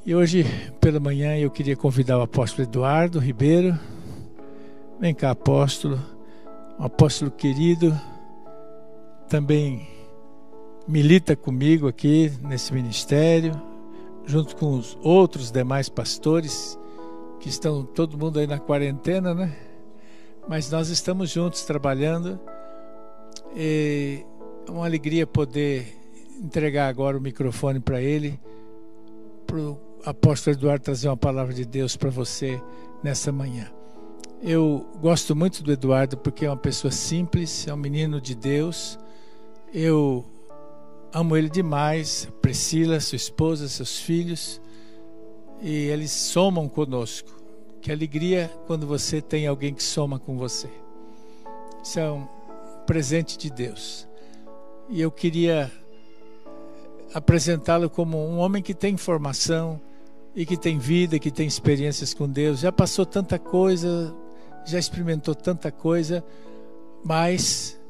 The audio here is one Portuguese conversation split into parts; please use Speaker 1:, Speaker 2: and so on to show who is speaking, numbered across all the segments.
Speaker 1: E hoje, pela manhã, eu queria convidar o apóstolo Eduardo Ribeiro. Vem cá, apóstolo. Um apóstolo querido, também milita comigo aqui nesse ministério, junto com os outros demais pastores, que estão todo mundo aí na quarentena, né? Mas nós estamos juntos trabalhando. E é uma alegria poder entregar agora o microfone para ele, para o apóstolo Eduardo trazer uma palavra de Deus para você nessa manhã. Eu gosto muito do Eduardo porque é uma pessoa simples, é um menino de Deus. Eu amo ele demais, Priscila, sua esposa, seus filhos, e eles somam conosco. Que alegria quando você tem alguém que soma com você. Isso é um presente de Deus. E eu queria apresentá-lo como um homem que tem formação e que tem vida, que tem experiências com Deus. Já passou tanta coisa, já experimentou tanta coisa, mas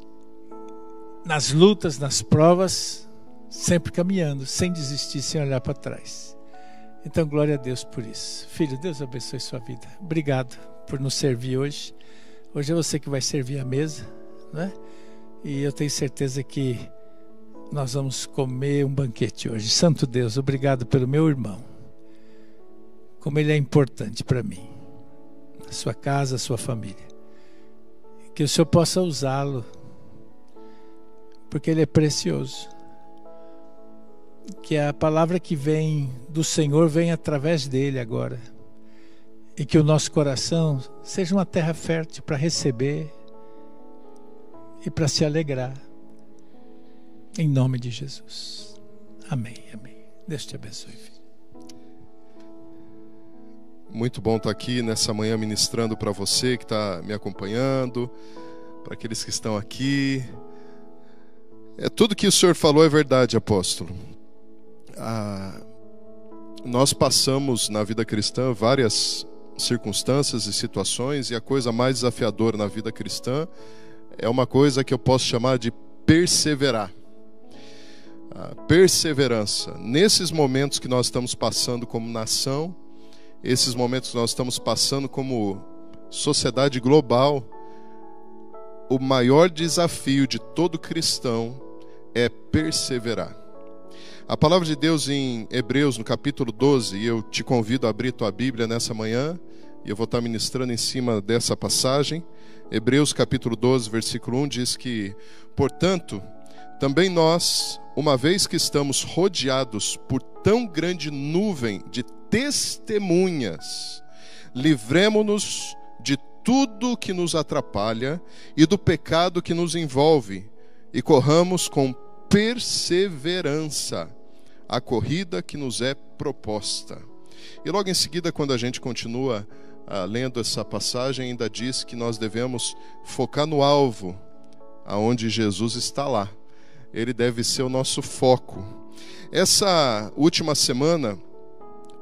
Speaker 1: nas lutas, nas provas, sempre caminhando, sem desistir, sem olhar para trás. Então, glória a Deus por isso. Filho, Deus abençoe sua vida. Obrigado por nos servir hoje. Hoje é você que vai servir a mesa, né? E eu tenho certeza que nós vamos comer um banquete hoje. Santo Deus, obrigado pelo meu irmão. Como ele é importante para mim. A sua casa, a sua família. Que o Senhor possa usá-lo, porque ele é precioso. Que a palavra que vem do Senhor venha através dele agora. E que o nosso coração seja uma terra fértil para receber e para se alegrar. Em nome de Jesus. Amém, amém. Deus te abençoe, filho.
Speaker 2: Muito bom estar aqui nessa manhã ministrando para você que está me acompanhando, para aqueles que estão aqui. Tudo que o senhor falou é verdade, apóstolo. Nós passamos na vida cristã várias circunstâncias e situações, e a coisa mais desafiadora na vida cristã é uma coisa que eu posso chamar de perseverar. A perseverança. Nesses momentos que nós estamos passando como nação, esses momentos que nós estamos passando como sociedade global, o maior desafio de todo cristão é perseverar. A palavra de Deus em Hebreus, no capítulo 12, e eu te convido a abrir tua Bíblia nessa manhã, e eu vou estar ministrando em cima dessa passagem. Hebreus capítulo 12, versículo 1 diz que, portanto, também nós, uma vez que estamos rodeados por tão grande nuvem de testemunhas, livremo-nos de tudo que nos atrapalha e do pecado que nos envolve, e corramos com perseverança a corrida que nos é proposta. E logo em seguida, quando a gente continua lendo essa passagem, ainda diz que nós devemos focar no alvo, aonde Jesus está lá. Ele deve ser o nosso foco. Essa última semana,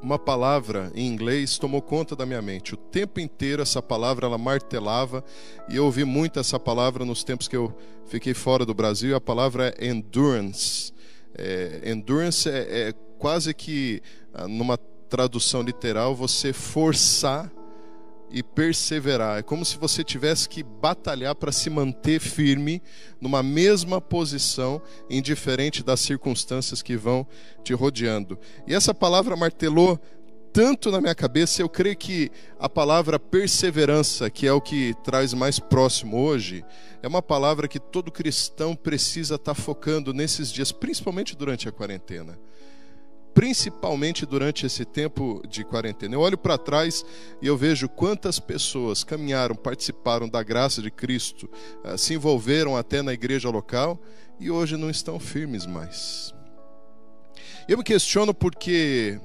Speaker 2: uma palavra em inglês tomou conta da minha mente. O tempo inteiro essa palavra ela martelava, e eu ouvi muito essa palavra nos tempos que eu fiquei fora do Brasil. A palavra é endurance. Endurance é quase que, numa tradução literal, você forçar e perseverar. É como se você tivesse que batalhar para se manter firme numa mesma posição, indiferente das circunstâncias que vão te rodeando. E essa palavra martelou tanto na minha cabeça. Eu creio que a palavra perseverança, que é o que traz mais próximo hoje, é uma palavra que todo cristão precisa estar focando nesses dias, principalmente durante a quarentena. Principalmente durante esse tempo de quarentena. Eu olho para trás e eu vejo quantas pessoas caminharam, participaram da graça de Cristo, se envolveram até na igreja local e hoje não estão firmes mais. Eu me questiono porque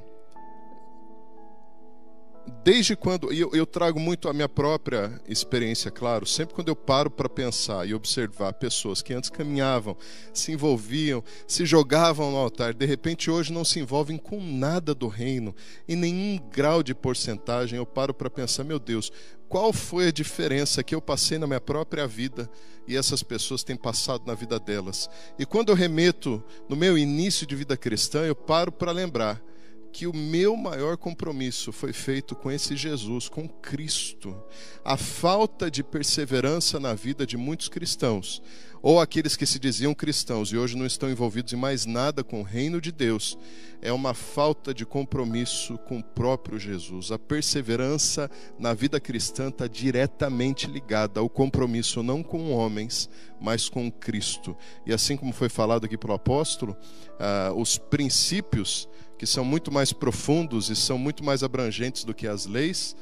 Speaker 2: desde quando, e eu trago muito a minha própria experiência, claro, sempre quando eu paro para pensar e observar pessoas que antes caminhavam, se envolviam, se jogavam no altar, de repente hoje não se envolvem com nada do reino, em nenhum grau de porcentagem, eu paro para pensar, meu Deus, qual foi a diferença que eu passei na minha própria vida e essas pessoas têm passado na vida delas? E quando eu remeto no meu início de vida cristã, eu paro para lembrar que o meu maior compromisso foi feito com esse Jesus, com Cristo. A falta de perseverança na vida de muitos cristãos, ou aqueles que se diziam cristãos e hoje não estão envolvidos em mais nada com o reino de Deus, é uma falta de compromisso com o próprio Jesus. A perseverança na vida cristã está diretamente ligada ao compromisso não com homens, mas com Cristo. E assim como foi falado aqui pelo apóstolo, os princípios que são muito mais profundos e são muito mais abrangentes do que as leis,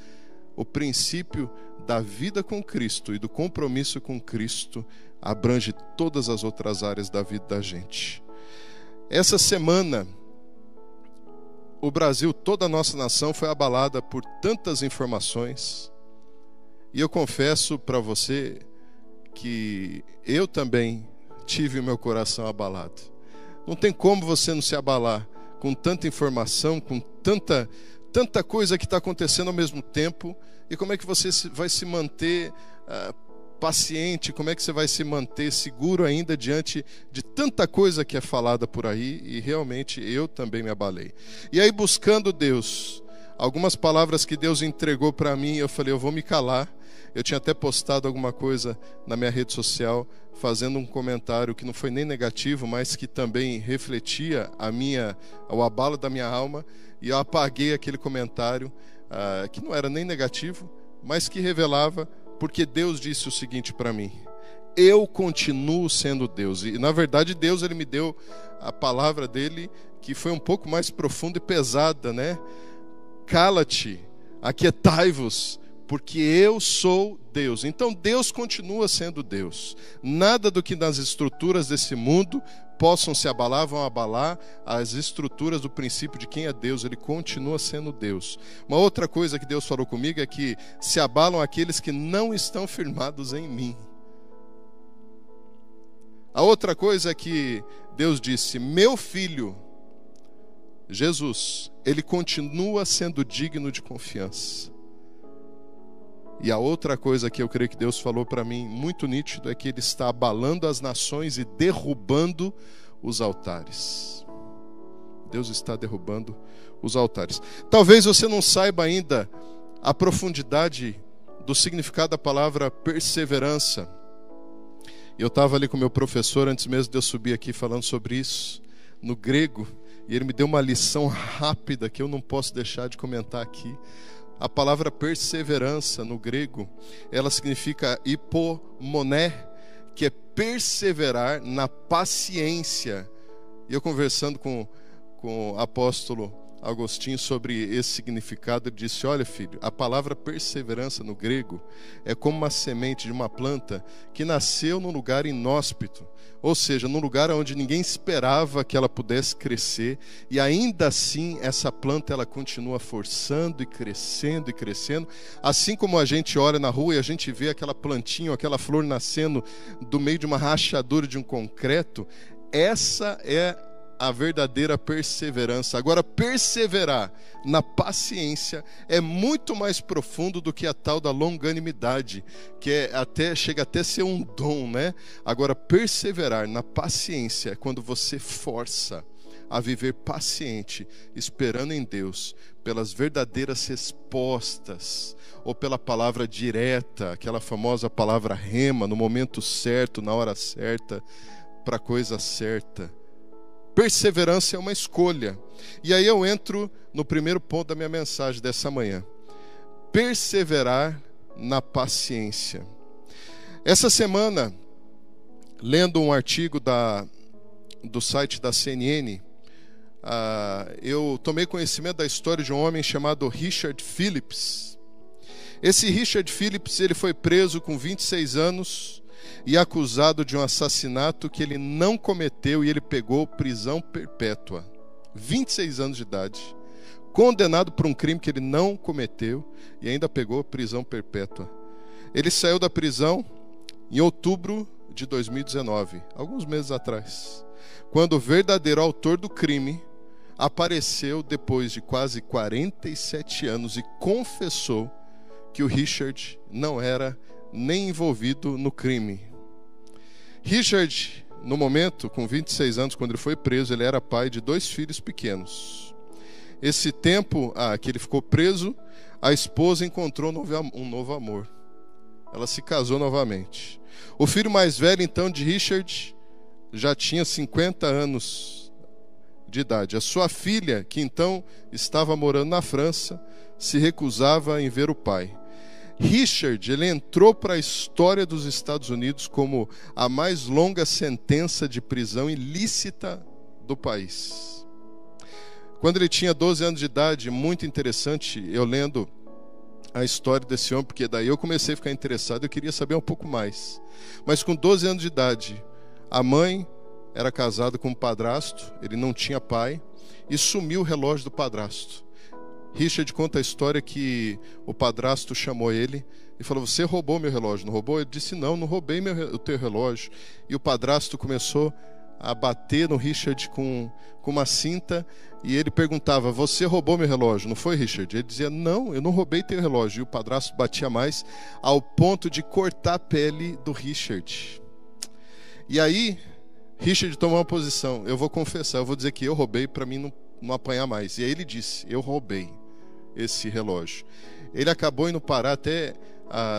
Speaker 2: o princípio da vida com Cristo e do compromisso com Cristo abrange todas as outras áreas da vida da gente. Essa semana, o Brasil, toda a nossa nação foi abalada por tantas informações, e eu confesso para você que eu também tive o meu coração abalado. Não tem como você não se abalar com tanta informação, com tanta coisa que está acontecendo ao mesmo tempo. E como é que você vai se manter paciente? Como é que você vai se manter seguro ainda diante de tanta coisa que é falada por aí? E realmente eu também me abalei. E aí, buscando Deus, algumas palavras que Deus entregou para mim, eu falei, eu vou me calar. Eu tinha até postado alguma coisa na minha rede social, fazendo um comentário que não foi nem negativo, mas que também refletia o abalo da minha alma. E eu apaguei aquele comentário, que não era nem negativo, mas que revelava, porque Deus disse o seguinte para mim: eu continuo sendo Deus. E na verdade Deus, ele me deu a palavra dele, que foi um pouco mais profunda e pesada, né? Cala-te, aquietai-vos, porque eu sou Deus. Então Deus continua sendo Deus. Nada do que nas estruturas desse mundo possam se abalar, vão abalar as estruturas do princípio de quem é Deus. Ele continua sendo Deus. Uma outra coisa que Deus falou comigo é que se abalam aqueles que não estão firmados em mim. A outra coisa é que Deus disse: meu filho, Jesus, ele continua sendo digno de confiança. E a outra coisa que eu creio que Deus falou para mim, muito nítido, é que ele está abalando as nações e derrubando os altares. Deus está derrubando os altares. Talvez você não saiba ainda a profundidade do significado da palavra perseverança. Eu estava ali com meu professor antes mesmo de eu subir aqui falando sobre isso, no grego, e ele me deu uma lição rápida que eu não posso deixar de comentar aqui. A palavra perseverança no grego, ela significa hipomoné, que é perseverar na paciência. E eu conversando com o apóstolo Agostinho sobre esse significado, ele disse: olha, filho, a palavra perseverança no grego é como uma semente de uma planta que nasceu num lugar inóspito, ou seja, num lugar onde ninguém esperava que ela pudesse crescer, e ainda assim essa planta ela continua forçando e crescendo, assim como a gente olha na rua e a gente vê aquela plantinha, aquela flor nascendo do meio de uma rachadura de um concreto. Essa é a verdadeira perseverança. Agora, perseverar na paciência é muito mais profundo do que a tal da longanimidade, que chega até a ser um dom, né? Agora, perseverar na paciência é quando você força a viver paciente, esperando em Deus pelas verdadeiras respostas, ou pela palavra direta, aquela famosa palavra rema, no momento certo, na hora certa, para a coisa certa. Perseverança é uma escolha. E aí eu entro no primeiro ponto da minha mensagem dessa manhã: perseverar na paciência. Essa semana, lendo um artigo do site da CNN, eu tomei conhecimento da história de um homem chamado Richard Phillips. Esse Richard Phillips, ele foi preso com 26 anos e acusado de um assassinato que ele não cometeu, e ele pegou prisão perpétua. 26 anos de idade, condenado por um crime que ele não cometeu, e ainda pegou prisão perpétua. Ele saiu da prisão em outubro de 2019, alguns meses atrás, quando o verdadeiro autor do crime apareceu depois de quase 47 anos e confessou que o Richard não era nem envolvido no crime. Richard, no momento, com 26 anos, quando ele foi preso, ele era pai de 2 filhos pequenos. Esse tempo que ele ficou preso, a esposa encontrou um novo amor. Ela se casou novamente. O filho mais velho, então, de Richard, já tinha 50 anos de idade. A sua filha, que então estava morando na França, se recusava em ver o pai. Richard, ele entrou para a história dos Estados Unidos como a mais longa sentença de prisão ilícita do país. Quando ele tinha 12 anos de idade, muito interessante, eu lendo a história desse homem, porque daí eu comecei a ficar interessado, eu queria saber um pouco mais. Mas com 12 anos de idade, a mãe era casada com um padrasto, ele não tinha pai, e sumiu o relógio do padrasto. Richard conta a história que o padrasto chamou ele e falou: você roubou meu relógio, não roubou? Ele disse: não roubei o teu relógio. E o padrasto começou a bater no Richard com uma cinta, e ele perguntava: você roubou meu relógio, não foi, Richard? Ele dizia: não, eu não roubei teu relógio. E o padrasto batia mais, ao ponto de cortar a pele do Richard. E aí Richard tomou uma posição: eu vou confessar, eu vou dizer que eu roubei para mim não apanhar mais. E aí ele disse: eu roubei esse relógio. Ele acabou indo parar até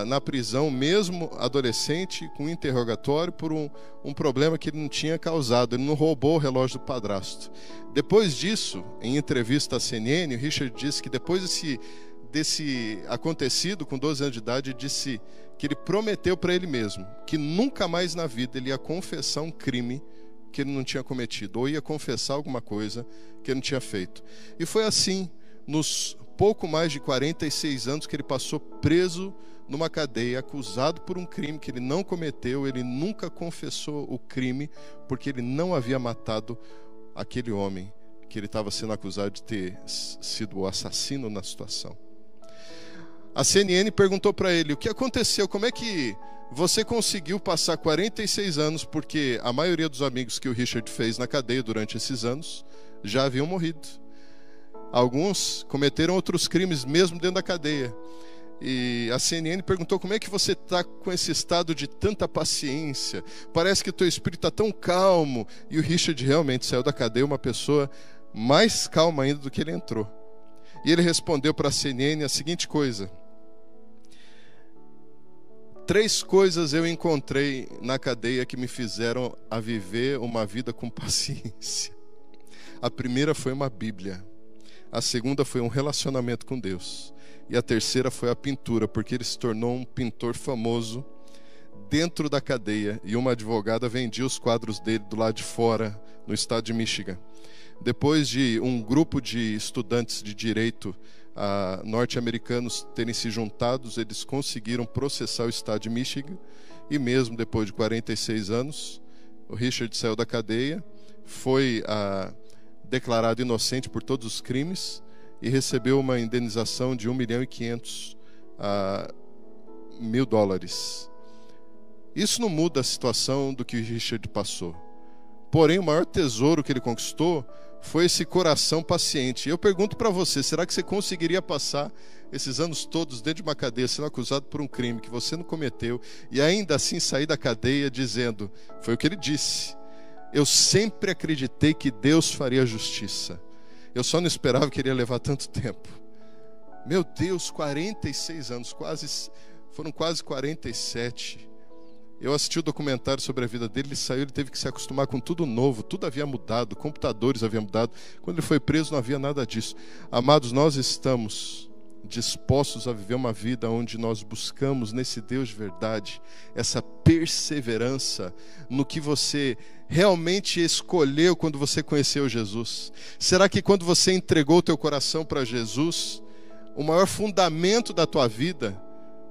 Speaker 2: na prisão, mesmo adolescente, com interrogatório por um problema que ele não tinha causado. Ele não roubou o relógio do padrasto. Depois disso, em entrevista à CNN, o Richard disse que depois desse acontecido, com 12 anos de idade, ele disse que ele prometeu para ele mesmo que nunca mais na vida ele ia confessar um crime que ele não tinha cometido, ou ia confessar alguma coisa que ele não tinha feito. E foi assim, nos pouco mais de 46 anos que ele passou preso numa cadeia, acusado por um crime que ele não cometeu. Ele nunca confessou o crime, porque ele não havia matado aquele homem que ele estava sendo acusado de ter sido o assassino na situação. A CNN perguntou para ele: o que aconteceu? Como é que você conseguiu passar 46 anos? Porque a maioria dos amigos que o Richard fez na cadeia durante esses anos já haviam morrido. Alguns cometeram outros crimes mesmo dentro da cadeia. E a CNN perguntou: como é que você está com esse estado de tanta paciência? Parece que o teu espírito está tão calmo. E o Richard realmente saiu da cadeia uma pessoa mais calma ainda do que ele entrou. E ele respondeu para a CNN a seguinte coisa: 3 coisas eu encontrei na cadeia que me fizeram a viver uma vida com paciência. A primeira foi uma Bíblia. A segunda foi um relacionamento com Deus. E a terceira foi a pintura, porque ele se tornou um pintor famoso dentro da cadeia. E uma advogada vendia os quadros dele do lado de fora, no estado de Michigan. Depois de um grupo de estudantes de direito norte-americanos terem se juntados, eles conseguiram processar o estado de Michigan. E mesmo depois de 46 anos, o Richard saiu da cadeia, foi declarado inocente por todos os crimes e recebeu uma indenização de $1.500.000. Isso não muda a situação do que o Richard passou. Porém, o maior tesouro que ele conquistou foi esse coração paciente. Eu pergunto para você: será que você conseguiria passar esses anos todos dentro de uma cadeia, sendo acusado por um crime que você não cometeu, e ainda assim sair da cadeia dizendo, foi o que ele disse: eu sempre acreditei que Deus faria justiça, eu só não esperava que iria levar tanto tempo. Meu Deus, 46 anos, foram quase 47. Eu assisti o documentário sobre a vida dele. Ele saiu, ele teve que se acostumar com tudo novo, tudo havia mudado, computadores haviam mudado. Quando ele foi preso não havia nada disso. Amados, nós estamos dispostos a viver uma vida onde nós buscamos nesse Deus de verdade essa perseverança no que você realmente escolheu quando você conheceu Jesus? Será que quando você entregou o teu coração para Jesus, o maior fundamento da tua vida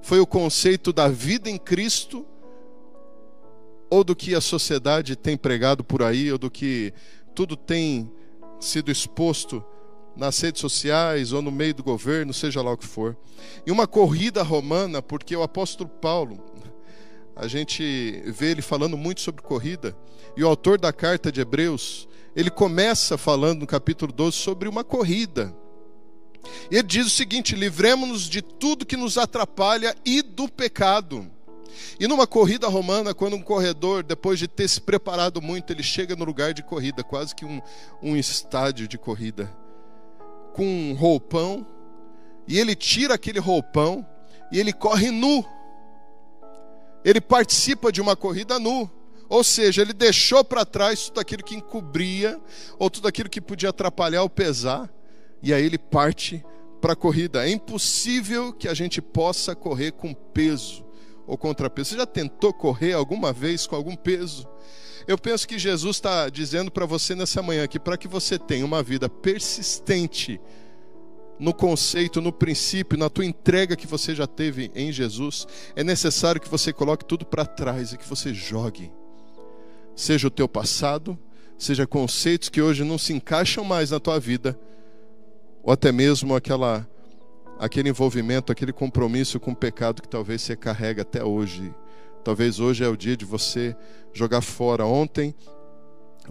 Speaker 2: foi o conceito da vida em Cristo, ou do que a sociedade tem pregado por aí, ou do que tudo tem sido exposto nas redes sociais ou no meio do governo, seja lá o que for? E uma corrida romana, porque o apóstolo Paulo, a gente vê ele falando muito sobre corrida, e o autor da carta de Hebreus, ele começa falando no capítulo 12 sobre uma corrida. E ele diz o seguinte: livremos-nos de tudo que nos atrapalha e do pecado. E numa corrida romana, quando um corredor, depois de ter se preparado muito, ele chega no lugar de corrida, quase que um estádio de corrida, com um roupão, e ele tira aquele roupão e ele corre nu. Ele participa de uma corrida nu. Ou seja, ele deixou para trás tudo aquilo que encobria, ou tudo aquilo que podia atrapalhar ou pesar, e aí ele parte para a corrida. É impossível que a gente possa correr com peso ou contrapeso. Você já tentou correr alguma vez com algum peso? Eu penso que Jesus está dizendo para você nessa manhã que para que você tenha uma vida persistente no conceito, no princípio, na tua entrega que você já teve em Jesus, é necessário que você coloque tudo para trás e que você jogue. Seja o teu passado, seja conceitos que hoje não se encaixam mais na tua vida, ou até mesmo aquele envolvimento, aquele compromisso com o pecado que talvez você carrega até hoje. Talvez hoje é o dia de você jogar fora. Ontem,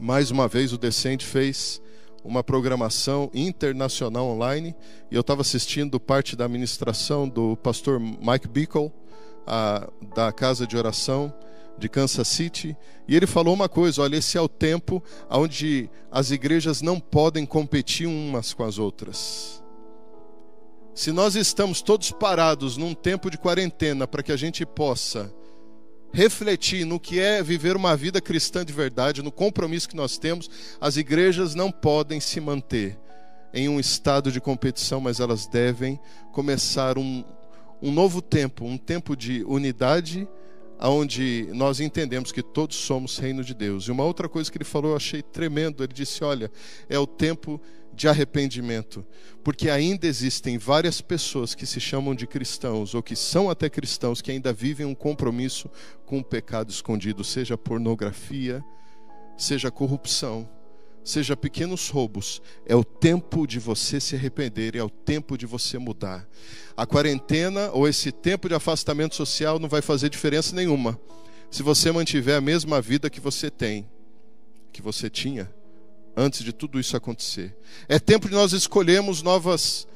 Speaker 2: mais uma vez, o Descende fez uma programação internacional online, e eu estava assistindo parte da ministração do pastor Mike Bickle, da Casa de Oração de Kansas City, e ele falou uma coisa: olha, esse é o tempo onde as igrejas não podem competir umas com as outras. Se nós estamos todos parados num tempo de quarentena para que a gente possa refletir no que é viver uma vida cristã de verdade, no compromisso que nós temos, as igrejas não podem se manter em um estado de competição, mas elas devem começar um novo tempo, um tempo de unidade, onde nós entendemos que todos somos reino de Deus. E uma outra coisa que ele falou, eu achei tremendo, ele disse: olha, é o tempo de arrependimento, porque ainda existem várias pessoas que se chamam de cristãos, ou que são até cristãos, que ainda vivem um compromisso com o pecado escondido, seja pornografia, seja corrupção, seja pequenos roubos. É o tempo de você se arrepender, é o tempo de você mudar. A quarentena ou esse tempo de afastamento social não vai fazer diferença nenhuma se você mantiver a mesma vida que você tem, que você tinha antes de tudo isso acontecer. É tempo de nós escolhermos novas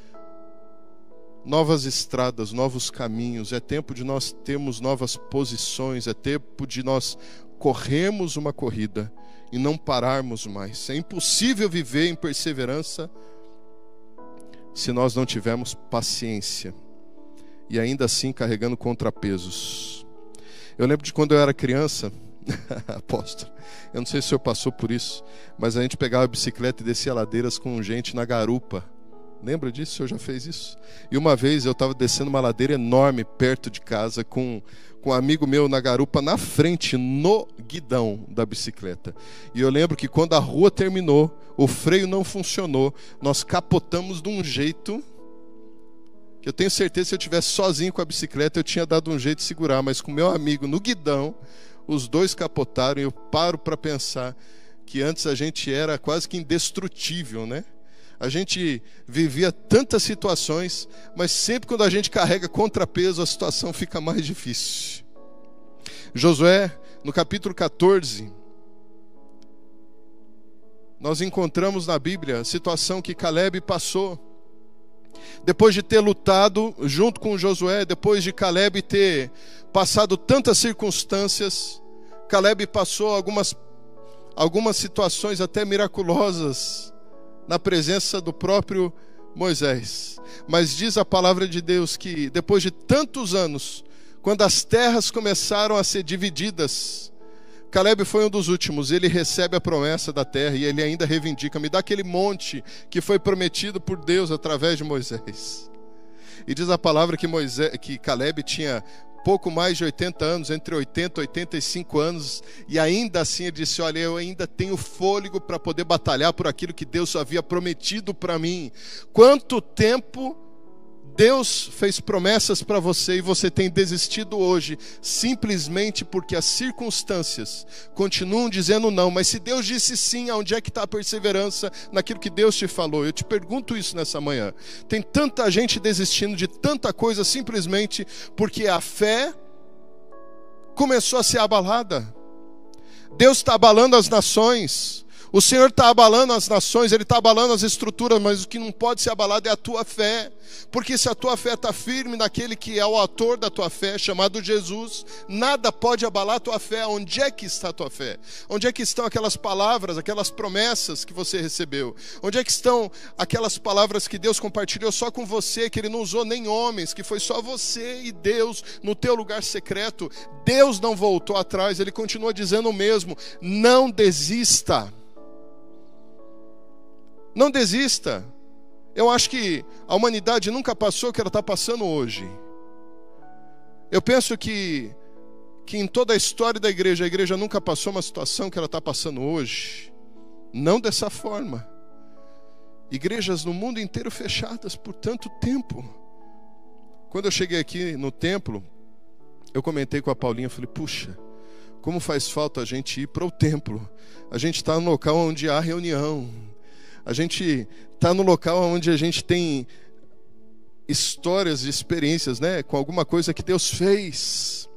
Speaker 2: estradas, novos caminhos. É tempo de nós termos novas posições. É tempo de nós corrermos uma corrida e não pararmos mais. É impossível viver em perseverança se nós não tivermos paciência e ainda assim carregando contrapesos. Eu lembro de quando eu era criança, apóstolo, eu não sei se o senhor passou por isso, mas a gente pegava a bicicleta e descia ladeiras com gente na garupa. Lembra disso? O senhor já fez isso? E uma vez eu estava descendo uma ladeira enorme perto de casa com um amigo meu na garupa, na frente, no guidão da bicicleta. E eu lembro que quando a rua terminou, o freio não funcionou, nós capotamos de um jeito que eu tenho certeza que se eu estivesse sozinho com a bicicleta eu tinha dado um jeito de segurar, mas com meu amigo no guidão, os dois capotaram. E eu paro para pensar que antes a gente era quase que indestrutível, né? A gente vivia tantas situações, mas sempre quando a gente carrega contrapeso, a situação fica mais difícil. Josué, no capítulo 14, nós encontramos na Bíblia a situação que Caleb passou. Depois de ter lutado junto com Josué, depois de Caleb ter passado tantas circunstâncias, Caleb passou algumas situações até miraculosas na presença do próprio Moisés. Mas diz a palavra de Deus que depois de tantos anos, quando as terras começaram a ser divididas, Caleb foi um dos últimos. Ele recebe a promessa da terra e ele ainda reivindica: me dá aquele monte que foi prometido por Deus através de Moisés. E diz a palavra que Caleb tinha pouco mais de 80 anos, entre 80 e 85 anos, e ainda assim ele disse: olha, eu ainda tenho fôlego para poder batalhar por aquilo que Deus havia prometido para mim. Quanto tempo Deus fez promessas para você e você tem desistido hoje, simplesmente porque as circunstâncias continuam dizendo não. Mas se Deus disse sim, aonde é que está a perseverança naquilo que Deus te falou? Eu te pergunto isso nessa manhã. Tem tanta gente desistindo de tanta coisa simplesmente porque a fé começou a ser abalada. Deus está abalando as nações. O Senhor está abalando as nações, Ele está abalando as estruturas, mas o que não pode ser abalado é a tua fé. Porque se a tua fé está firme naquele que é o autor da tua fé, chamado Jesus, nada pode abalar a tua fé. Onde é que está a tua fé? Onde é que estão aquelas palavras, aquelas promessas que você recebeu? Onde é que estão aquelas palavras que Deus compartilhou só com você, que Ele não usou nem homens, que foi só você e Deus no teu lugar secreto? Deus não voltou atrás, Ele continua dizendo o mesmo. Não desista. Não desista. Eu acho que a humanidade nunca passou o que ela está passando hoje. Eu penso que em toda a história da igreja, a igreja nunca passou uma situação que ela está passando hoje. Não dessa forma. Igrejas no mundo inteiro fechadas por tanto tempo. Quando eu cheguei aqui no templo, eu comentei com a Paulinha, falei, puxa, como faz falta a gente ir para o templo. A gente está no local onde há reunião. A gente está no local onde a gente tem histórias e experiências, né, com alguma coisa que Deus fez.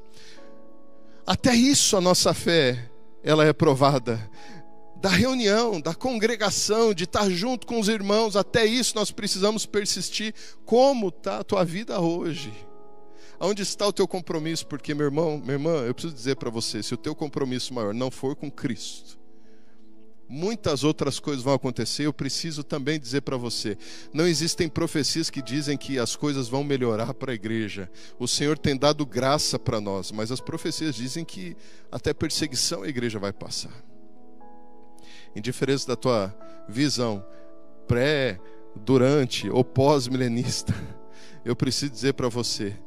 Speaker 2: Até isso a nossa fé, ela é provada. Da reunião, da congregação, de estar junto com os irmãos, até isso nós precisamos persistir. Como está a tua vida hoje? Onde está o teu compromisso? Porque, meu irmão, minha irmã, eu preciso dizer para você, se o teu compromisso maior não for com Cristo, muitas outras coisas vão acontecer. Eu preciso também dizer para você, não existem profecias que dizem que as coisas vão melhorar para a igreja. O Senhor tem dado graça para nós, mas as profecias dizem que até perseguição a igreja vai passar. Em diferença da tua visão pré, durante ou pós-milenista, eu preciso dizer para você,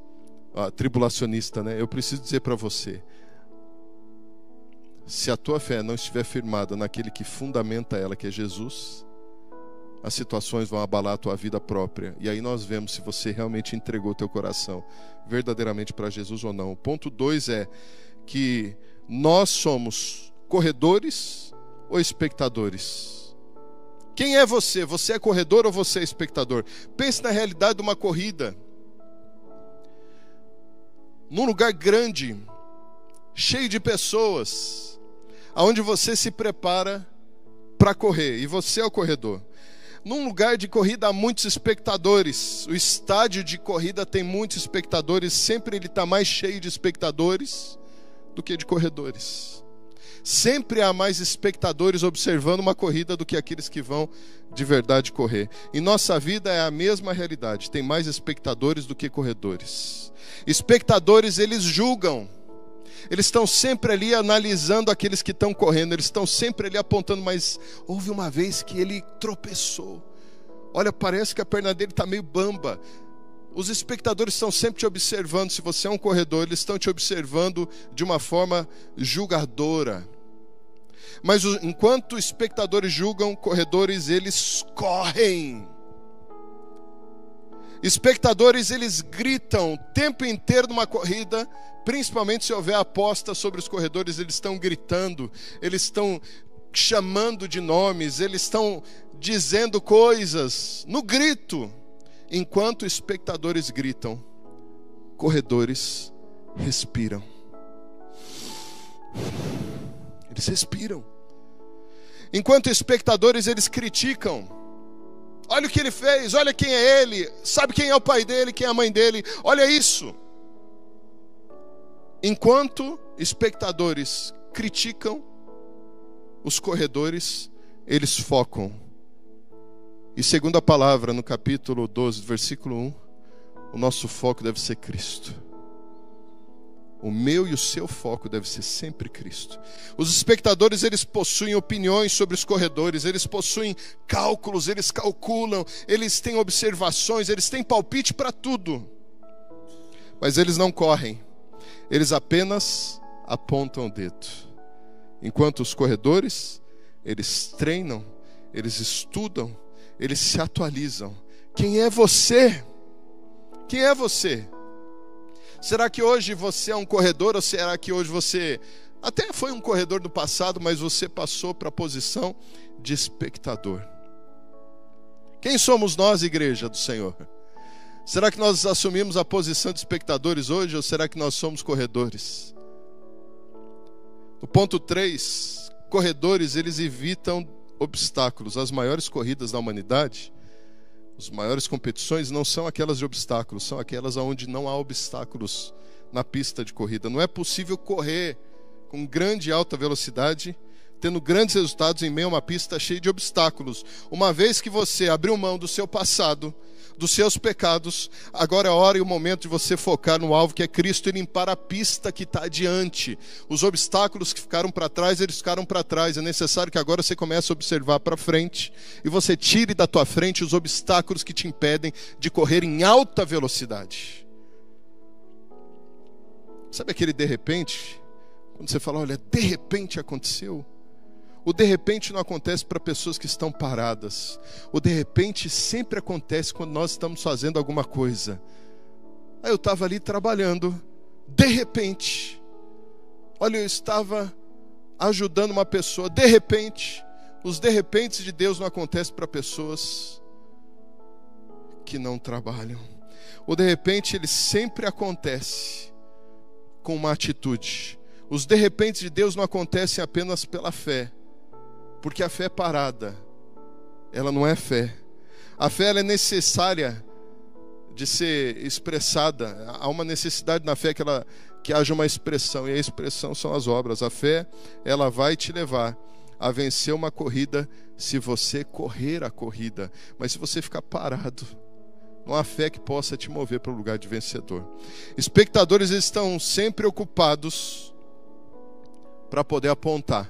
Speaker 2: tribulacionista, né? Eu preciso dizer para você, se a tua fé não estiver firmada naquele que fundamenta ela, que é Jesus, as situações vão abalar a tua vida própria. E aí nós vemos se você realmente entregou o teu coração verdadeiramente para Jesus ou não. O ponto 2 é que nós somos corredores ou espectadores? Quem é você? Você é corredor ou você é espectador? Pense na realidade de uma corrida. Num lugar grande, cheio de pessoas, aonde você se prepara para correr, e você é o corredor. Num lugar de corrida há muitos espectadores. O estádio de corrida tem muitos espectadores. Sempre ele está mais cheio de espectadores do que de corredores. Sempre há mais espectadores observando uma corrida do que aqueles que vão de verdade correr. Em nossa vida é a mesma realidade. Tem mais espectadores do que corredores. Espectadores, eles julgam. Eles estão sempre ali analisando aqueles que estão correndo. Eles estão sempre ali apontando, mas houve uma vez que ele tropeçou. Olha, parece que a perna dele está meio bamba. Os espectadores estão sempre te observando. Se você é um corredor, eles estão te observando de uma forma julgadora. Mas enquanto espectadores julgam, corredores, eles correm. Espectadores, eles gritam o tempo inteiro numa corrida, principalmente se houver aposta sobre os corredores. Eles estão gritando, eles estão chamando de nomes, eles estão dizendo coisas no grito. Enquanto espectadores gritam, corredores respiram. Eles respiram. Enquanto espectadores, eles criticam. Olha o que ele fez, olha quem é ele, sabe quem é o pai dele, quem é a mãe dele, olha isso. Enquanto espectadores criticam, os corredores, eles focam. E segundo a palavra, no capítulo 12, versículo 1, o nosso foco deve ser Cristo. O meu e o seu foco deve ser sempre Cristo. Os espectadores, eles possuem opiniões sobre os corredores, eles possuem cálculos, eles calculam, eles têm observações, eles têm palpite para tudo. Mas eles não correm, eles apenas apontam o dedo. Enquanto os corredores, eles treinam, eles estudam, eles se atualizam. Quem é você? Quem é você? Será que hoje você é um corredor, ou será que hoje você até foi um corredor do passado, mas você passou para a posição de espectador? Quem somos nós, igreja do Senhor? Será que nós assumimos a posição de espectadores hoje, ou será que nós somos corredores? No ponto 3, corredores, eles evitam obstáculos, as maiores corridas da humanidade, as maiores competições não são aquelas de obstáculos, são aquelas onde não há obstáculos na pista de corrida. Não é possível correr com grande e alta velocidade, tendo grandes resultados em meio a uma pista cheia de obstáculos. Uma vez que você abriu mão do seu passado, dos seus pecados, agora é a hora e o momento de você focar no alvo, que é Cristo, e limpar a pista que está adiante. Os obstáculos que ficaram para trás, eles ficaram para trás. É necessário que agora você comece a observar para frente e você tire da tua frente os obstáculos que te impedem de correr em alta velocidade. Sabe aquele de repente? Quando você fala, olha, de repente aconteceu. O de repente não acontece para pessoas que estão paradas. O de repente sempre acontece quando nós estamos fazendo alguma coisa. Aí eu estava ali trabalhando, de repente, olha, eu estava ajudando uma pessoa, de repente. Os de repentes de Deus não acontecem para pessoas que não trabalham. O de repente ele sempre acontece com uma atitude. Os de repente de Deus não acontecem apenas pela fé. Porque a fé parada, ela não é fé. A fé ela é necessária de ser expressada. Há uma necessidade na fé que haja uma expressão. E a expressão são as obras. A fé, ela vai te levar a vencer uma corrida se você correr a corrida. Mas se você ficar parado, não há fé que possa te mover para o lugar de vencedor. Espectadores estão sempre ocupados para poder apontar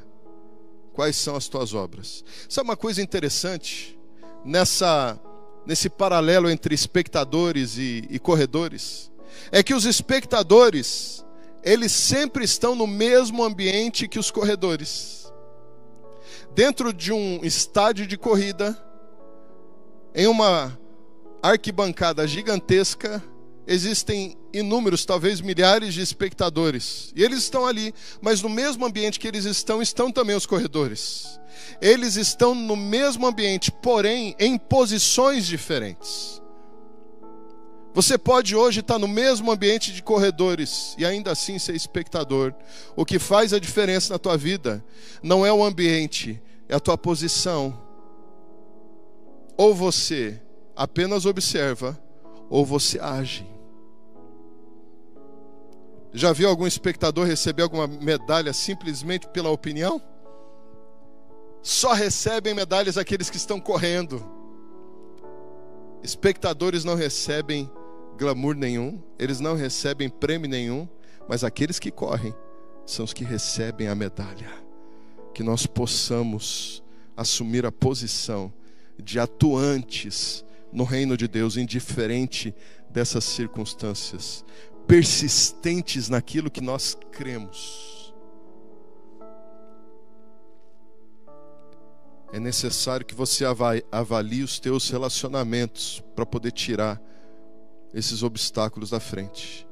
Speaker 2: quais são as tuas obras. Sabe uma coisa interessante? Nesse paralelo entre espectadores e corredores, é que os espectadores, eles sempre estão no mesmo ambiente que os corredores. Dentro de um estádio de corrida, em uma arquibancada gigantesca, existem inúmeros, talvez milhares de espectadores. E eles estão ali, mas no mesmo ambiente que eles estão também os corredores. Eles estão no mesmo ambiente, porém em posições diferentes. Você pode hoje estar no mesmo ambiente de corredores e ainda assim ser espectador. O que faz a diferença na tua vida não é o ambiente, é a tua posição. Ou você apenas observa, ou você age. Já viu algum espectador receber alguma medalha simplesmente pela opinião? Só recebem medalhas aqueles que estão correndo. Espectadores não recebem glamour nenhum, eles não recebem prêmio nenhum, mas aqueles que correm são os que recebem a medalha. Que nós possamos assumir a posição de atuantes no reino de Deus, indiferente dessas circunstâncias, persistentes naquilo que nós cremos. É necessário que você avalie os teus relacionamentos para poder tirar esses obstáculos da frente.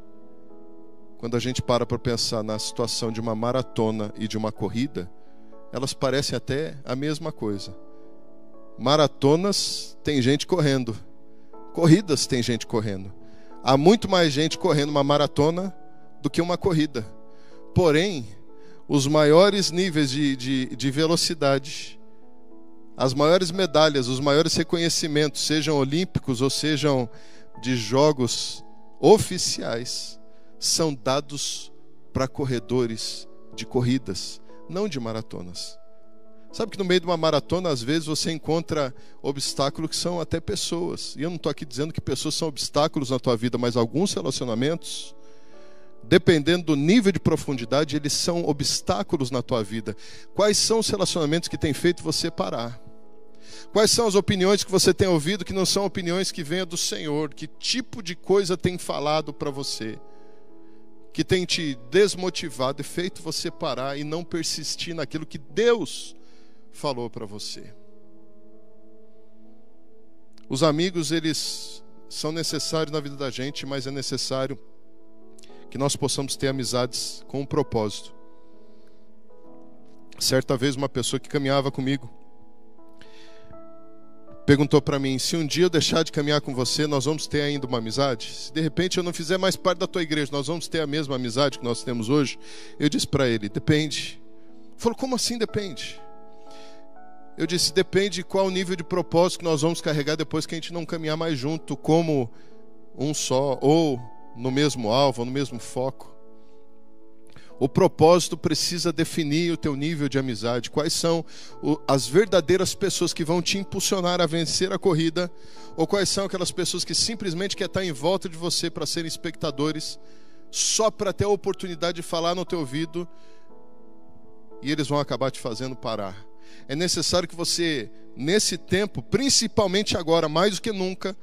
Speaker 2: Quando a gente para pensar na situação de uma maratona e de uma corrida, elas parecem até a mesma coisa. Maratonas tem gente correndo, corridas tem gente correndo. Há muito mais gente correndo uma maratona do que uma corrida. Porém, os maiores níveis de velocidade, as maiores medalhas, os maiores reconhecimentos, sejam olímpicos ou sejam de jogos oficiais, são dados para corredores de corridas, não de maratonas. Sabe que no meio de uma maratona, às vezes, você encontra obstáculos que são até pessoas. E eu não estou aqui dizendo que pessoas são obstáculos na tua vida, mas alguns relacionamentos, dependendo do nível de profundidade, eles são obstáculos na tua vida. Quais são os relacionamentos que têm feito você parar? Quais são as opiniões que você tem ouvido que não são opiniões que venham do Senhor? Que tipo de coisa tem falado para você? Que tem te desmotivado e feito você parar e não persistir naquilo que Deus falou para você. Os amigos, eles são necessários na vida da gente, mas é necessário que nós possamos ter amizades com um propósito. Certa vez uma pessoa que caminhava comigo perguntou para mim: se um dia eu deixar de caminhar com você, nós vamos ter ainda uma amizade? Se de repente eu não fizer mais parte da tua igreja, nós vamos ter a mesma amizade que nós temos hoje? Eu disse para ele: depende. Ele falou: como assim depende? Eu disse, depende de qual nível de propósito que nós vamos carregar depois que a gente não caminhar mais junto, como um só, ou no mesmo alvo, ou no mesmo foco. O propósito precisa definir o teu nível de amizade. Quais são as verdadeiras pessoas que vão te impulsionar a vencer a corrida, ou quais são aquelas pessoas que simplesmente querem estar em volta de você para serem espectadores, só para ter a oportunidade de falar no teu ouvido, e eles vão acabar te fazendo parar. É necessário que você, nesse tempo, principalmente agora, mais do que nunca,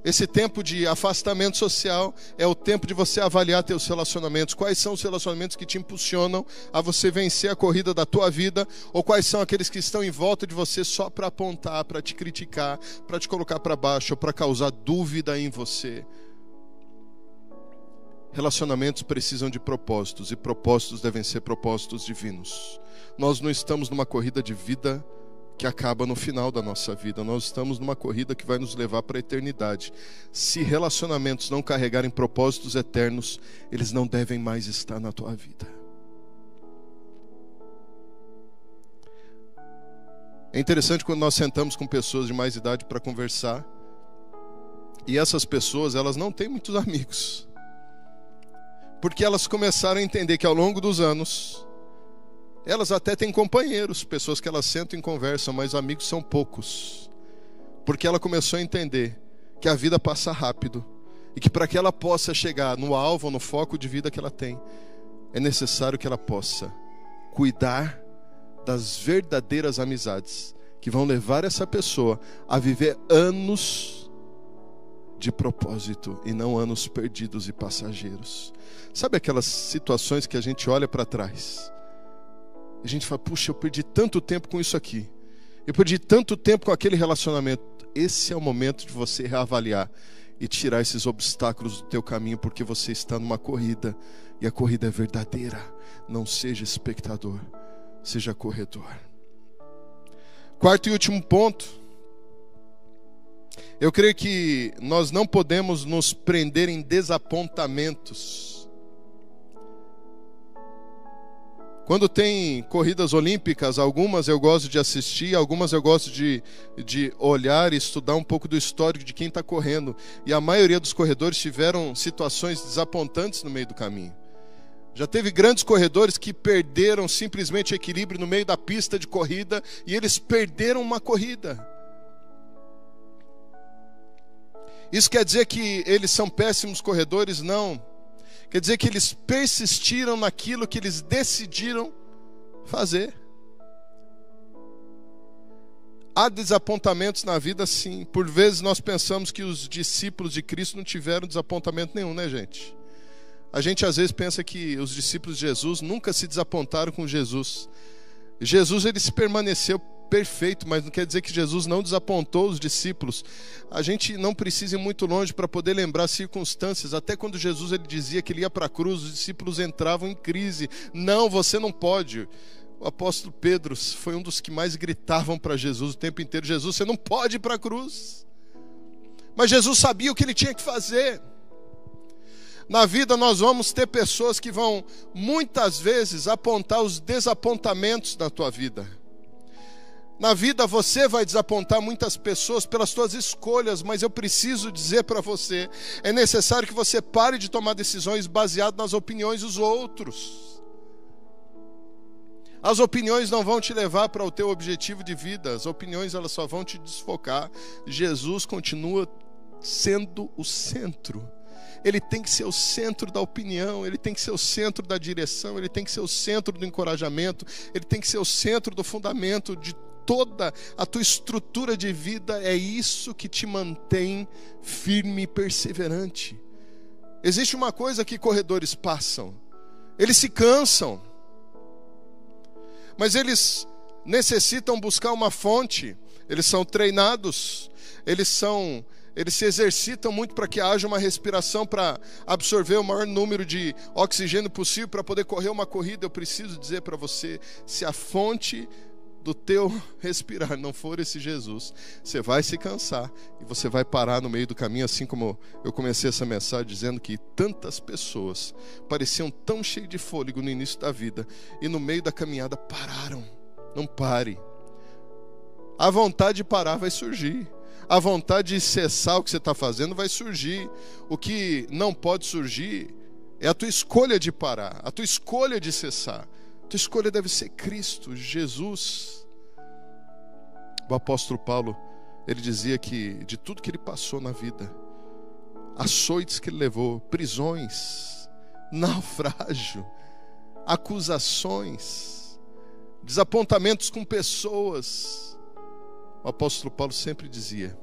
Speaker 2: esse tempo de afastamento social é o tempo de você avaliar teus relacionamentos. Quais são os relacionamentos que te impulsionam a você vencer a corrida da tua vida, ou quais são aqueles que estão em volta de você só para apontar, para te criticar, para te colocar para baixo, ou para causar dúvida em você. Relacionamentos precisam de propósitos, e propósitos devem ser propósitos divinos. Nós não estamos numa corrida de vida que acaba no final da nossa vida. Nós estamos numa corrida que vai nos levar para a eternidade. Se relacionamentos não carregarem propósitos eternos, eles não devem mais estar na tua vida. É interessante quando nós sentamos com pessoas de mais idade para conversar, e essas pessoas, elas não têm muitos amigos, porque elas começaram a entender que ao longo dos anos, elas até têm companheiros, pessoas que elas sentam e conversam, mas amigos são poucos. Porque ela começou a entender que a vida passa rápido, e que para que ela possa chegar no alvo, no foco de vida que ela tem, é necessário que ela possa cuidar das verdadeiras amizades, que vão levar essa pessoa a viver anos de propósito, e não anos perdidos e passageiros. Sabe aquelas situações que a gente olha para trás, a gente fala, puxa, eu perdi tanto tempo com isso aqui, eu perdi tanto tempo com aquele relacionamento. Esse é o momento de você reavaliar e tirar esses obstáculos do teu caminho, porque você está numa corrida, e a corrida é verdadeira. Não seja espectador, seja corredor. Quarto e último ponto, eu creio que nós não podemos nos prender em desapontamentos. Quando tem corridas olímpicas, algumas eu gosto de assistir, algumas eu gosto de olhar e estudar um pouco do histórico de quem está correndo. E a maioria dos corredores tiveram situações desapontantes no meio do caminho. Já teve grandes corredores que perderam simplesmente equilíbrio no meio da pista de corrida, e eles perderam uma corrida. Isso quer dizer que eles são péssimos corredores? Não. Quer dizer que eles persistiram naquilo que eles decidiram fazer. Há desapontamentos na vida, sim. Por vezes nós pensamos que os discípulos de Cristo não tiveram desapontamento nenhum, né, gente? A gente às vezes pensa que os discípulos de Jesus nunca se desapontaram com Jesus. Jesus, ele se permaneceu perfeito, mas não quer dizer que Jesus não desapontou os discípulos. A gente não precisa ir muito longe para poder lembrar circunstâncias. Até quando Jesus ele dizia que ele ia para a cruz, os discípulos entravam em crise. Não, você não pode. O apóstolo Pedro foi um dos que mais gritavam para Jesus o tempo inteiro: Jesus, você não pode ir para a cruz. Mas Jesus sabia o que ele tinha que fazer. Na vida nós vamos ter pessoas que vão muitas vezes apontar os desapontamentos da tua vida. Na vida você vai desapontar muitas pessoas pelas suas escolhas, mas eu preciso dizer para você, é necessário que você pare de tomar decisões baseadas nas opiniões dos outros. As opiniões não vão te levar para o teu objetivo de vida, as opiniões elas só vão te desfocar. Jesus continua sendo o centro. Ele tem que ser o centro da opinião, ele tem que ser o centro da direção, ele tem que ser o centro do encorajamento, ele tem que ser o centro do fundamento de toda a tua estrutura de vida. É isso que te mantém firme e perseverante. Existe uma coisa que corredores passam: eles se cansam, mas eles necessitam buscar uma fonte. Eles são treinados, eles se exercitam muito para que haja uma respiração, para absorver o maior número de oxigênio possível para poder correr uma corrida. Eu preciso dizer para você, se a fonte do teu respirar não for esse Jesus, você vai se cansar e você vai parar no meio do caminho, assim como eu comecei essa mensagem dizendo que tantas pessoas pareciam tão cheias de fôlego no início da vida e no meio da caminhada pararam. Não pare. A vontade de parar vai surgir. A vontade de cessar o que você está fazendo vai surgir. O que não pode surgir é a tua escolha de parar, a tua escolha de cessar. A tua escolha deve ser Cristo, Jesus. O apóstolo Paulo, ele dizia que de tudo que ele passou na vida, açoites que ele levou, prisões, naufrágio, acusações, desapontamentos com pessoas, o apóstolo Paulo sempre dizia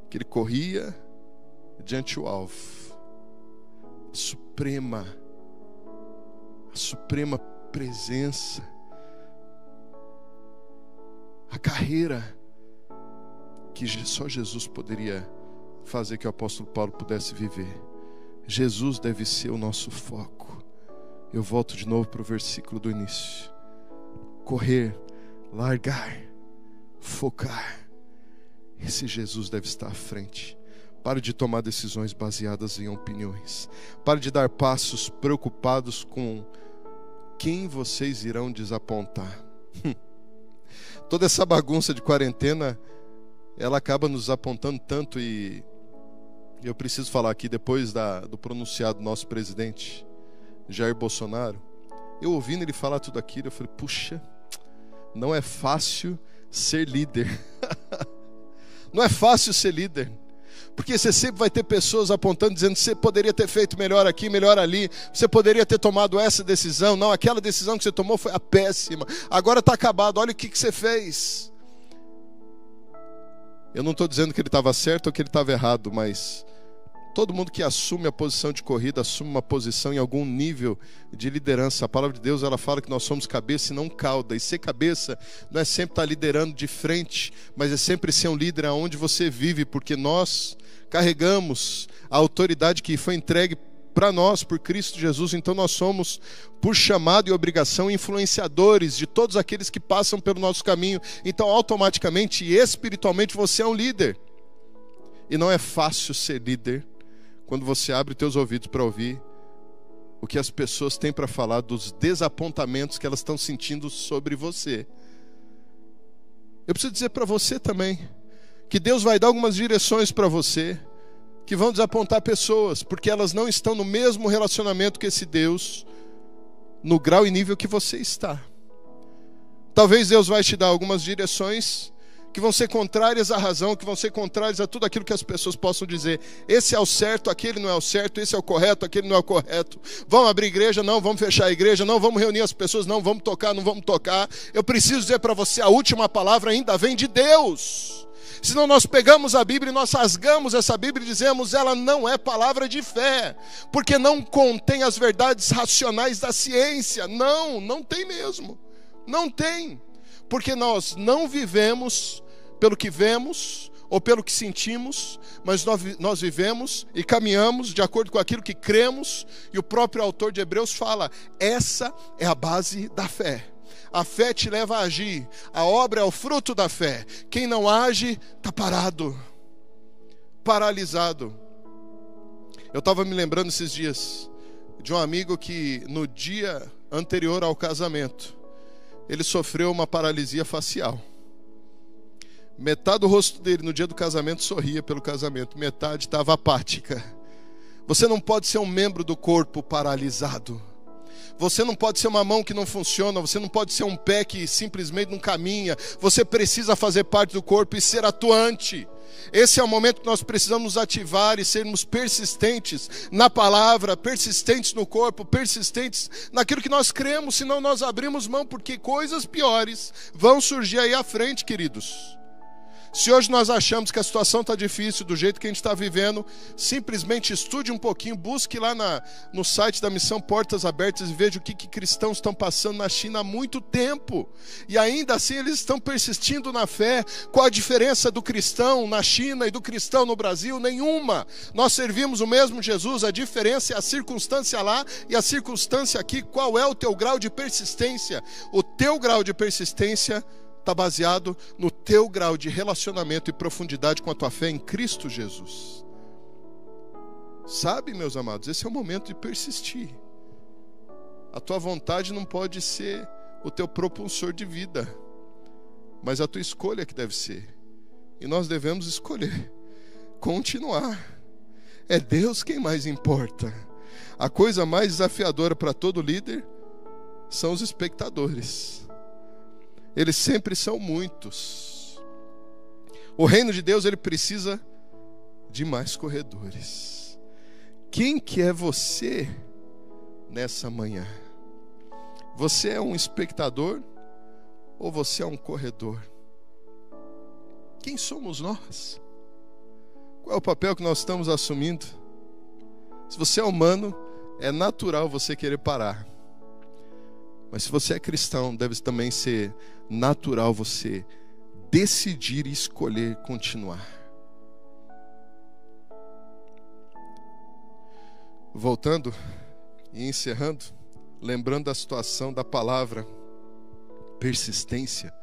Speaker 2: que ele corria diante do alvo, a suprema presença, a carreira que só Jesus poderia fazer que o apóstolo Paulo pudesse viver. Jesus deve ser o nosso foco. Eu volto de novo para o versículo do início. Correr, largar, focar. Esse Jesus deve estar à frente. Pare de tomar decisões baseadas em opiniões. Pare de dar passos preocupados com quem vocês irão desapontar. Toda essa bagunça de quarentena, ela acaba nos apontando tanto. E eu preciso falar aqui, depois do pronunciado do nosso presidente Jair Bolsonaro, eu ouvindo ele falar tudo aquilo, eu falei, puxa, não é fácil ser líder. Não é fácil ser líder, porque você sempre vai ter pessoas apontando, dizendo que você poderia ter feito melhor aqui, melhor ali, você poderia ter tomado essa decisão, não, aquela decisão que você tomou foi a péssima, agora está acabado, olha o que você fez. Eu não estou dizendo que ele estava certo ou que ele estava errado, mas todo mundo que assume a posição de corrida, assume uma posição em algum nível de liderança. A palavra de Deus, ela fala que nós somos cabeça e não cauda. E ser cabeça não é sempre estar liderando de frente, mas é sempre ser um líder aonde você vive, porque nós carregamos a autoridade que foi entregue para nós por Cristo Jesus. Então nós somos, por chamado e obrigação, influenciadores de todos aqueles que passam pelo nosso caminho. Então automaticamente e espiritualmente você é um líder. E não é fácil ser líder quando você abre teus ouvidos para ouvir o que as pessoas têm para falar dos desapontamentos que elas estão sentindo sobre você. Eu preciso dizer para você também que Deus vai dar algumas direções para você que vão desapontar pessoas, porque elas não estão no mesmo relacionamento que esse Deus, no grau e nível que você está. Talvez Deus vai te dar algumas direções que vão ser contrárias à razão, que vão ser contrárias a tudo aquilo que as pessoas possam dizer. Esse é o certo, aquele não é o certo, esse é o correto, aquele não é o correto. Vamos abrir igreja? Não. Vamos fechar a igreja? Não. Vamos reunir as pessoas? Não. Vamos tocar? Não vamos tocar. Eu preciso dizer para você, a última palavra ainda vem de Deus. Senão nós pegamos a Bíblia e nós rasgamos essa Bíblia e dizemos, ela não é palavra de fé, porque não contém as verdades racionais da ciência. Não, não tem mesmo. Não tem. Porque nós não vivemos pelo que vemos ou pelo que sentimos, mas nós vivemos e caminhamos de acordo com aquilo que cremos. E o próprio autor de Hebreus fala, essa é a base da fé. A fé te leva a agir, a obra é o fruto da fé. Quem não age está parado, paralisado. Eu estava me lembrando esses dias de um amigo que no dia anterior ao casamento ele sofreu uma paralisia facial. Metade do rosto dele no dia do casamento sorria pelo casamento, metade estava apática. Você não pode ser um membro do corpo paralisado. Você não pode ser uma mão que não funciona, você não pode ser um pé que simplesmente não caminha. Você precisa fazer parte do corpo e ser atuante. Esse é o momento que nós precisamos nos ativar e sermos persistentes na palavra, persistentes no corpo, persistentes naquilo que nós cremos, senão nós abrimos mão, porque coisas piores vão surgir aí à frente, queridos. Se hoje nós achamos que a situação está difícil do jeito que a gente está vivendo, simplesmente estude um pouquinho, busque lá no site da Missão Portas Abertas e veja o que cristãos estão passando na China há muito tempo. E ainda assim eles estão persistindo na fé. Qual a diferença do cristão na China e do cristão no Brasil? Nenhuma. Nós servimos o mesmo Jesus, a diferença é a circunstância lá e a circunstância aqui. Qual é o teu grau de persistência? O teu grau de persistência está baseado no teu grau de relacionamento e profundidade com a tua fé em Cristo Jesus. Sabe, meus amados, esse é o momento de persistir. A tua vontade não pode ser o teu propulsor de vida. mas a tua escolha que deve ser. E nós devemos escolher continuar. É Deus quem mais importa. A coisa mais desafiadora para todo líder são os espectadores. Eles sempre são muitos. O reino de Deus, ele precisa de mais corredores. Quem que é você nessa manhã? Você é um espectador ou você é um corredor? Quem somos nós? Qual é o papel que nós estamos assumindo? Se você é humano, é natural você querer parar. Mas se você é cristão, deve também ser natural você decidir e escolher continuar. Voltando e encerrando, lembrando da situação da palavra persistência,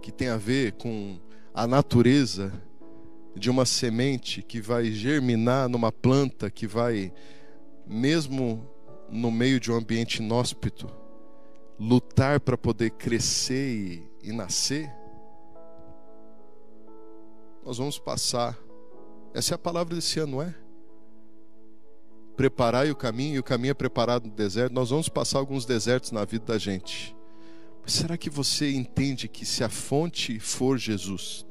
Speaker 2: que tem a ver com a natureza de uma semente que vai germinar numa planta, que vai, mesmo no meio de um ambiente inóspito, lutar para poder crescer e nascer. Nós vamos passar, essa é a palavra desse ano, não é? Preparai o caminho, e o caminho é preparado no deserto. Nós vamos passar alguns desertos na vida da gente. Mas será que você entende que se a fonte for Jesus,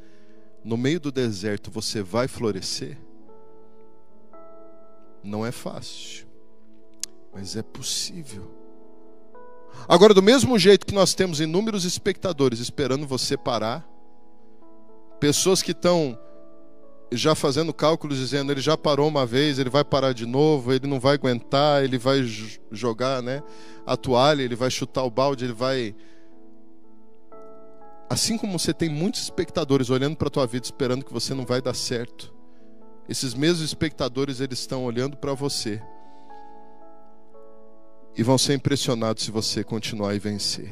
Speaker 2: no meio do deserto você vai florescer? Não é fácil, mas é possível. Agora, do mesmo jeito que nós temos inúmeros espectadores esperando você parar, pessoas que estão já fazendo cálculos dizendo, ele já parou uma vez, ele vai parar de novo, ele não vai aguentar, ele vai jogar, né, a toalha, ele vai chutar o balde, ele vai... Assim como você tem muitos espectadores olhando para a tua vida esperando que você não vai dar certo, esses mesmos espectadores, eles estão olhando para você e vão ser impressionados se você continuar e vencer.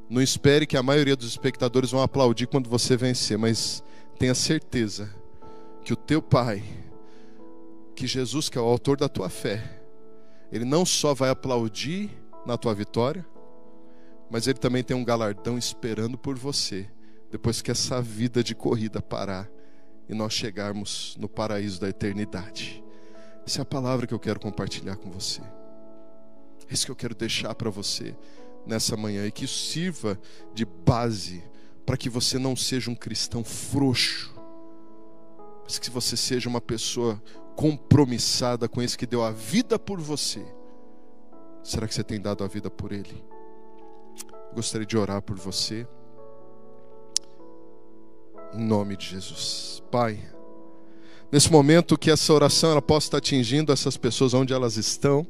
Speaker 2: Não espere que a maioria dos espectadores vão aplaudir quando você vencer, mas tenha certeza que o teu Pai, que Jesus, que é o autor da tua fé, Ele não só vai aplaudir na tua vitória, mas Ele também tem um galardão esperando por você, depois que essa vida de corrida parar e nós chegarmos no paraíso da eternidade. Essa é a palavra que eu quero compartilhar com você. É isso que eu quero deixar para você nessa manhã, e que isso sirva de base para que você não seja um cristão frouxo, mas que você seja uma pessoa compromissada com esse que deu a vida por você. Será que você tem dado a vida por Ele? Eu gostaria de orar por você, em nome de Jesus. Pai, nesse momento que essa oração ela possa estar atingindo essas pessoas onde elas estão,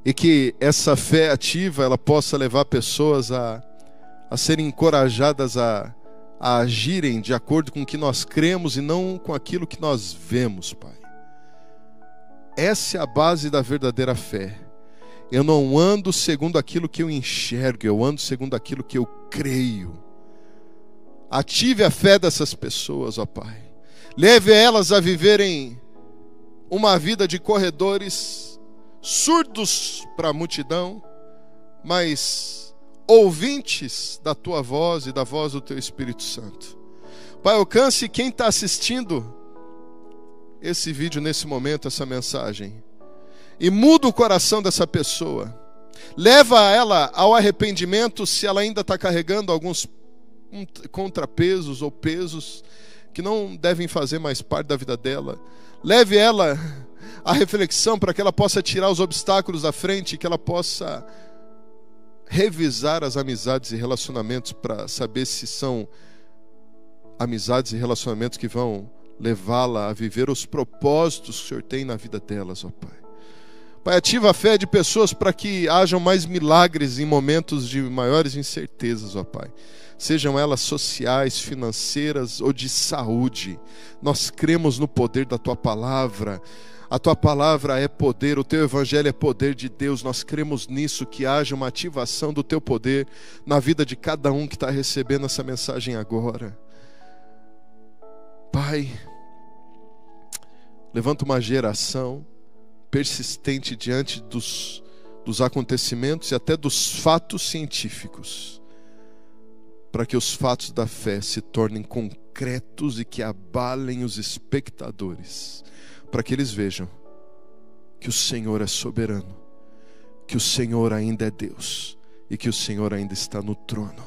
Speaker 2: e que essa fé ativa ela possa levar pessoas a serem encorajadas a agirem de acordo com o que nós cremos e não com aquilo que nós vemos, Pai. Essa é a base da verdadeira fé. Eu não ando segundo aquilo que eu enxergo, eu ando segundo aquilo que eu creio. Ative a fé dessas pessoas, ó Pai. Leve elas a viverem uma vida de corredores surdos para a multidão, mas ouvintes da tua voz e da voz do teu Espírito Santo. Pai, alcance quem está assistindo esse vídeo nesse momento, essa mensagem, e muda o coração dessa pessoa. Leva ela ao arrependimento se ela ainda está carregando alguns contrapesos ou pesos que não devem fazer mais parte da vida dela. Leve ela a reflexão para que ela possa tirar os obstáculos da frente, que ela possa revisar as amizades e relacionamentos para saber se são amizades e relacionamentos que vão levá-la a viver os propósitos que o Senhor tem na vida delas, ó Pai. Pai, ativa a fé de pessoas para que hajam mais milagres em momentos de maiores incertezas, ó Pai. Sejam elas sociais, financeiras ou de saúde. Nós cremos no poder da Tua Palavra. A Tua Palavra é poder, o Teu Evangelho é poder de Deus. Nós cremos nisso, que haja uma ativação do Teu poder na vida de cada um que está recebendo essa mensagem agora. Pai, levanta uma geração persistente diante dos dos acontecimentos e até dos fatos científicos, para que os fatos da fé se tornem concretos e que abalem os espectadores, para que eles vejam que o Senhor é soberano, que o Senhor ainda é Deus e que o Senhor ainda está no trono.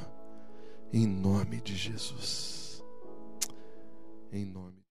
Speaker 2: Em nome de Jesus. Em nome